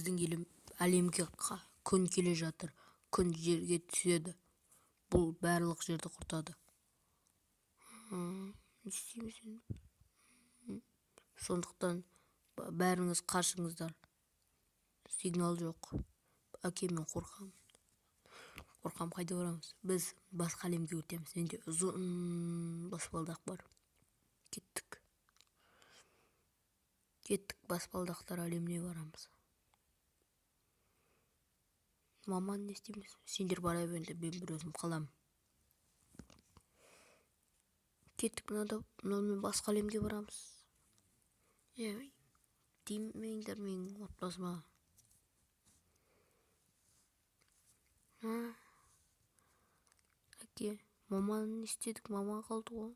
біздің әлемге күн келе жатыр. Күн жерге түседі. Бұл барлық жерді құртады. Не істейміз енді? Сондықтан бәріңіз қашыңыздар. Сигнал жоқ. Әке, мен қорқамын. Қайда барамыз? Біз басқа әлемге өтеміз. Менде ұзын баспалдақ бар. Кеттік, баспалдақтар әлеміне барамыз. Маман, не істейміз? Сендер бара беріңдер, мен бір өзім қаламын. Кеттік, мынамен басқа әлемге барамыз. Тимеңдер менің отбасыма. Әке, маманы не істедік? Мама қалды ғой.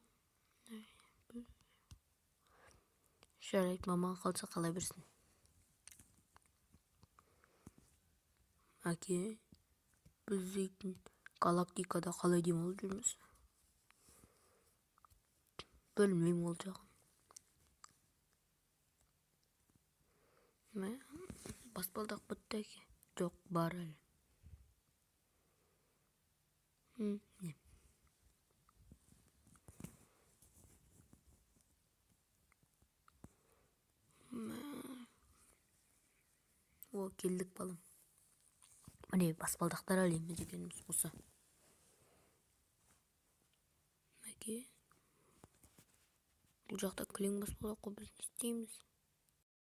Жарайды, мама қалса қала берсін. Әке, біз дейтін галактикада қалай демалып жүрміз? Білмеймін ол жағын. Баспалдақ бітті, әке. Жоқ, бар әлі. Келдік, балам. Міне, баспалдақтар әлемі дегеніміз осы. Әке, бұл жақта кілең баспалдақ қой, біз не істейміз?